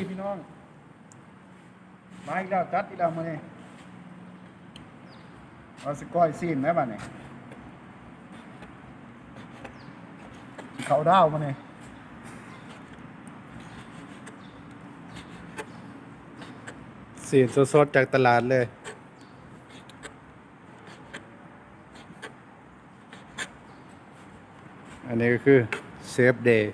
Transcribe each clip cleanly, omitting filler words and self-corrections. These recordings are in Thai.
พี่น้องมาอีกแล้วจัดอีกแล้วมาเนี่ยเอาสก้อยซีนไหมบ้านเนี่ยเขาดาวมาเนี่ยสีสดๆจากตลาดเลยอันนี้ก็คือเซฟเดย์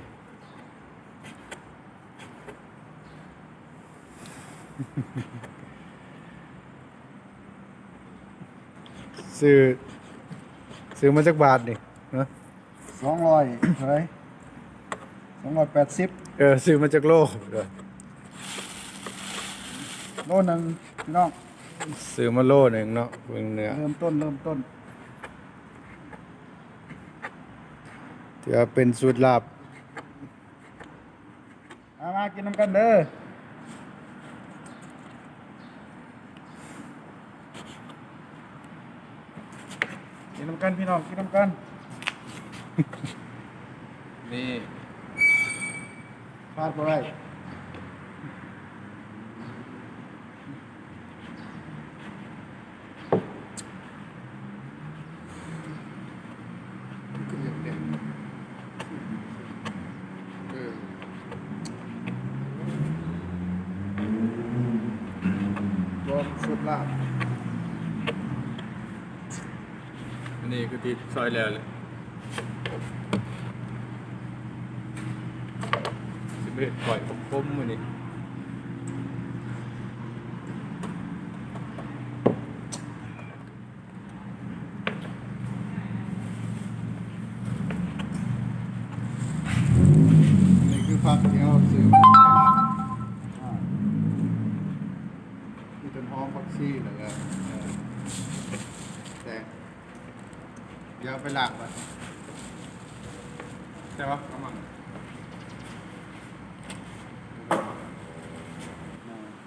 ซื้อมาจากบาทนี่เนาะ200เท่าไหร่280ซื้อมาจากโลเด้อ โลนึงพี่น้อง ซื้อมาโลหนึ่งเนาะเบิ่งเนื้อ เริ่มต้นถือว่าเป็นสูตรลับมากินน้ำกันเด้อกินน้ำกันพี่น้องกินน้ำกันนี่พลาดบ่ได้รวมสุดลาบ อันนี้คือที่ซอยแล้วเลยสิเบ็ดปล่อยคมๆมื้อนี้นี่คือผักที่เราซื้อมาในร้านมีต้นหอมผักชีแล้วก็แตงเดี๋ยวเอาไปล้างก่อน ใช่ปะกำลัง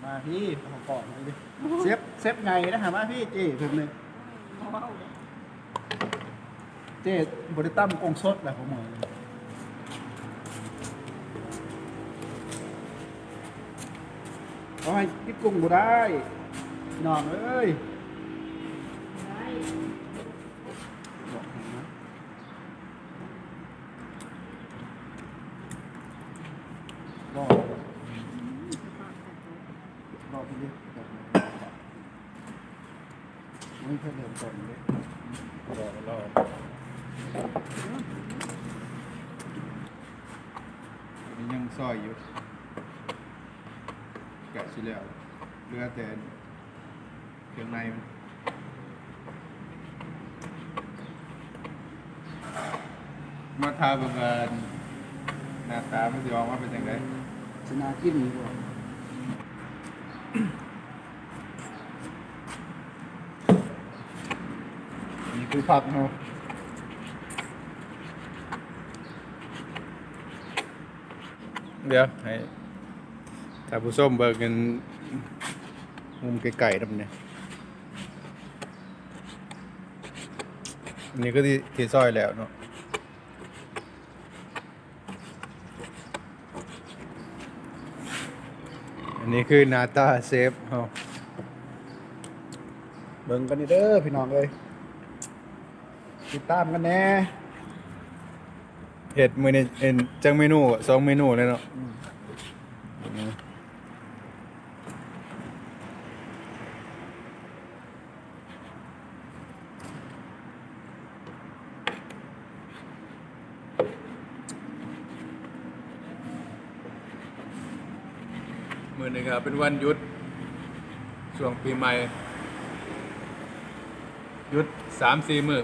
มาพี่ขอก่อนเลยดิเซฟไงนะฮะมาพี่เจ๊เพิ่มเลยเจ๊บริตั้มกงสดแหละผมหมดเลยเขาให้กินกุ้งบ่ได้พี่น้องเอ้ยบอกให้นะรอไปดิไม่เคยเดินต้นเลย รอนี่ยังซอยอยู่แกะสิแล้วเหลือแต่เครื่องในมันมาทาเบิ่งกันหน้าตามันสิออกมาเป็นจังได ชนะกินดีกว่านี่คือผักเนาะ เดี๋ยวให้ถ้าผู้ส้มเบิกกันมุมไก่ๆทำเนี่ยอันนี้ก็ที่ซอยแล้วเนาะอันนี้คือนาตาเซฟเฮา เบิ่งกันนี่เด้อพี่น้องเลยติดตามกันแน่ เห็ดมื้อนี้เอ็นจังเมนูอะ2เมนูเลยเนาะมื้อนี้ก็เป็นวันหยุดช่วงปีใหม่หยุด 3-4 มื้อ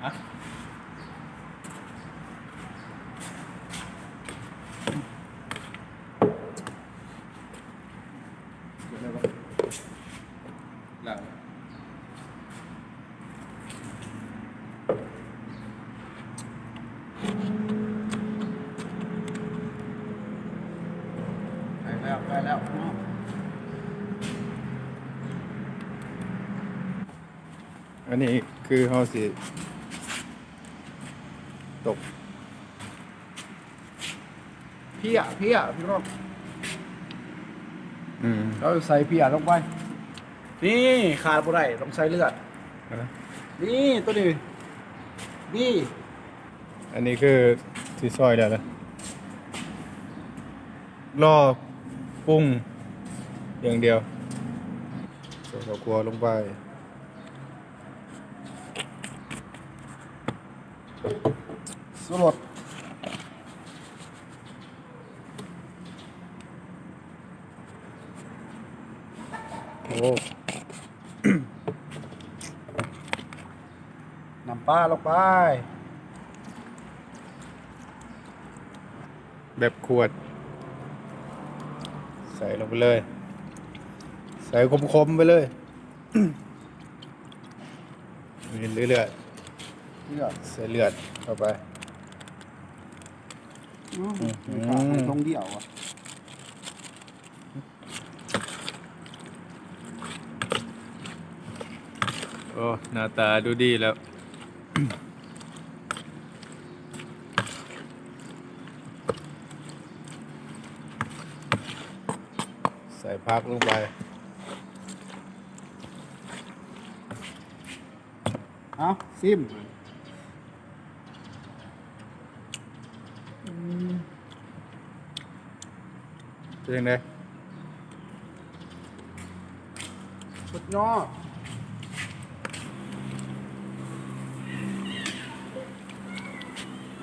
ฮะแล้วไปแล้วอันนี้คือเฮาสิตก เพี้ยพี่น้อง อืม เราใส่เพี้ยลงไปนี่ขาดบ่ได้ต้องใส่เลือด นะ นี่ตัวนี้นี่ อันนี้คือที่ซอยแล้วนะรอปรุงอย่างเดียวใส่ข้าวคั่วลงไปสลดโอ้ น้ำปลาลงไป แบบขวด ใส่ลงไปเลย ใส่คมๆไปเลย นี่เลือด เลือด ใส่เลือดเข้าไป ขาดตรงเดียวอ่ะ โอ้หน้าตาดูดีแล้ว ใส่พักลงไป เอาซิม เป็นยังไง สุดยอด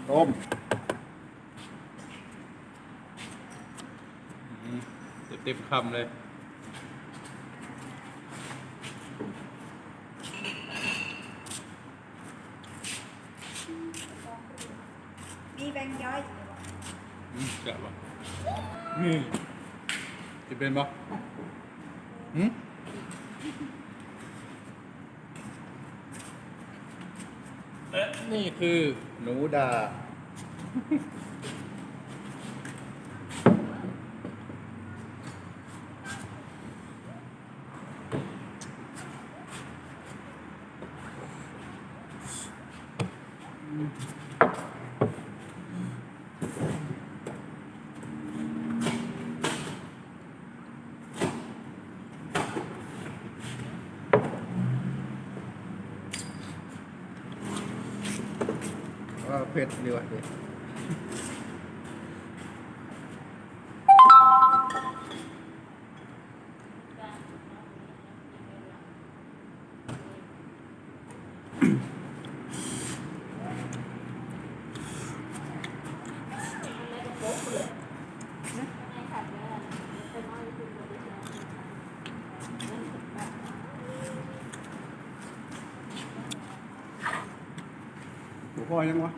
ต้ม เต็มคำเลย มีแบงค์ย่อย แกะปะนี่จะเป็นปะหืมและนี่คือหนูดา เผ็ดดีกว่าเด็ดหัวพ่อยังวะ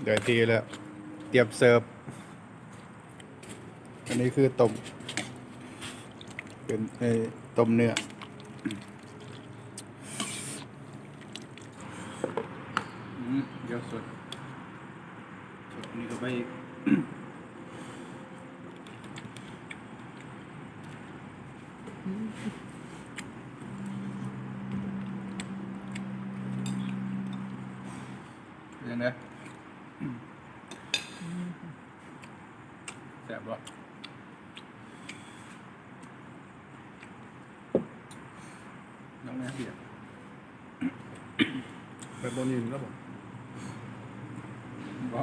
เดี๋ยวทีแล้ว เตรียมเสิร์ฟ อันนี้คือต้ม เป็นต้มเนื้อ เดี๋ยวสดอันนี้ก็ไป ยังไงแซ่บปะน้องแม่เสีย ไปบนยินแล้วบอก บ่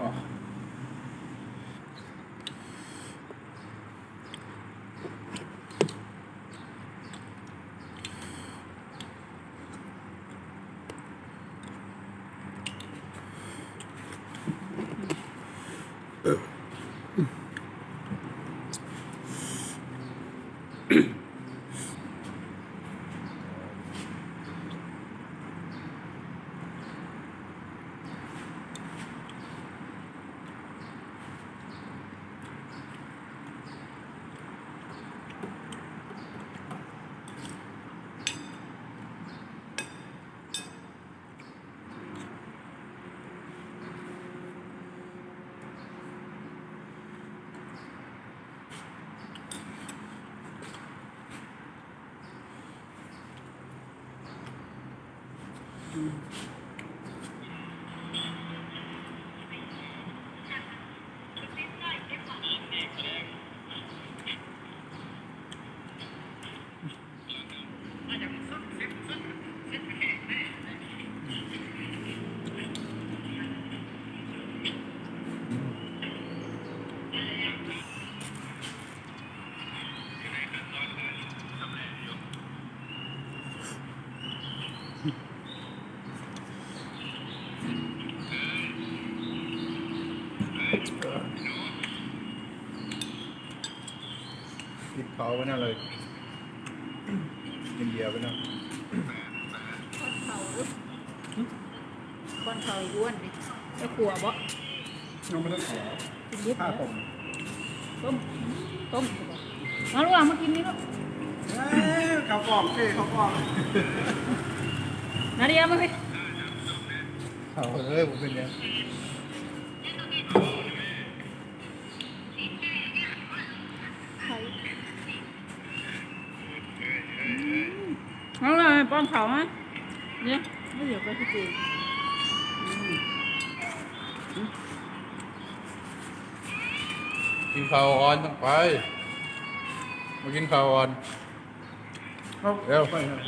กินเขาไว้นั่นเลยกินเบียร์ไปนั่น คนเขาคนเขาอ้วนนี่จะขัวบ่ ยังไม่ได้ขอ กินดิบ ผ้า เน ผ อะ ม ต้มมาลูกมากินนี่ลูก ข้าวกล่องข้าวกล่อง นาเดียมาสิ เขาเลยผมเป็นยัง เอาเลยป้อนเขาไหมเนี่ยไม่เดี๋ยวไปที่จีน กินข้าวอ่อนต้องไปมากินข้าวอ่อน เร็ว ไปครับ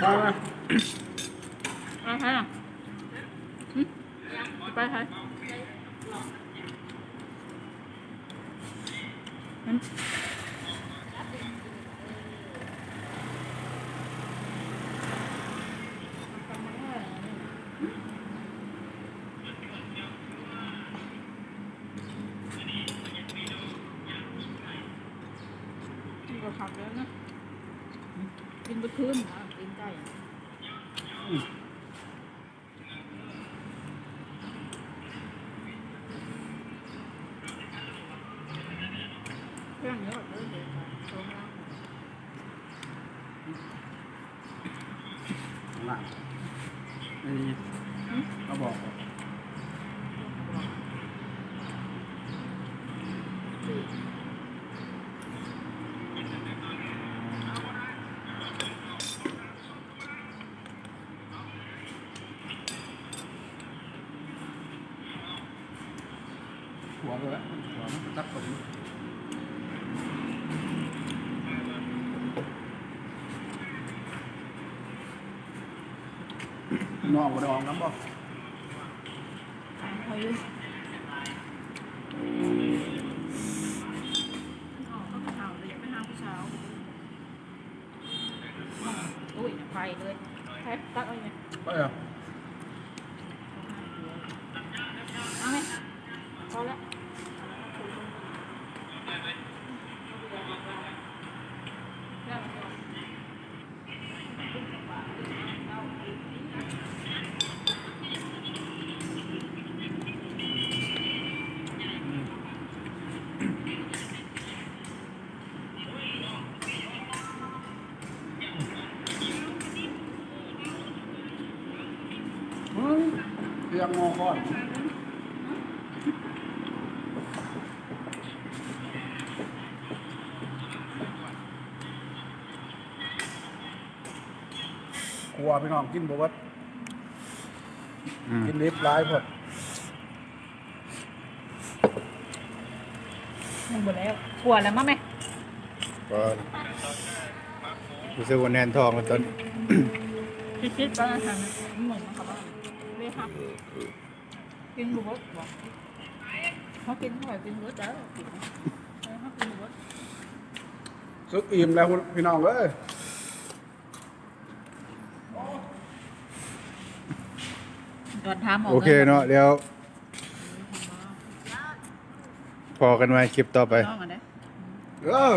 ไปไหม ไปใครอ่ะไปใครก็ขับแล้วนะกินไปคืนนะกินไก่เรื่องเยอะเลยเดี๋ยวช่วงล่าง หลังนี่เขาบอก หัวเลยหัวมันตัดผมนอกกระดองน้ำบ่ เขาอยู่อ๋อก็กระเทาเลยยังไม่ห้ามผู้สาวอุ้ยไปเลยแท็กตักเอาไง ไปเหรอ เอาไหมพอแล้วเรียงงอก่อนกลัวพี่น้องกินบ่เบิดกินลิฟต์ร้ายหมด มันหมดแล้วขวดแล้วมั้งไหม ก็รู้สึกว่าแน่นท้องแล้วตอนนี้ คิดๆบ้างทางนั้นเหมือนเขาบ้างเลยครับกินบุบบอกเขากินเท่าไหร่กินบุบจ้าเขากินบุบ ซึกอิ่มแล้วพี่น้องเอ้ย ก่อนทำ โอเคเนาะเดี๋ยวพอกันไว้คลิปต่อไป น้องกันได้ เออ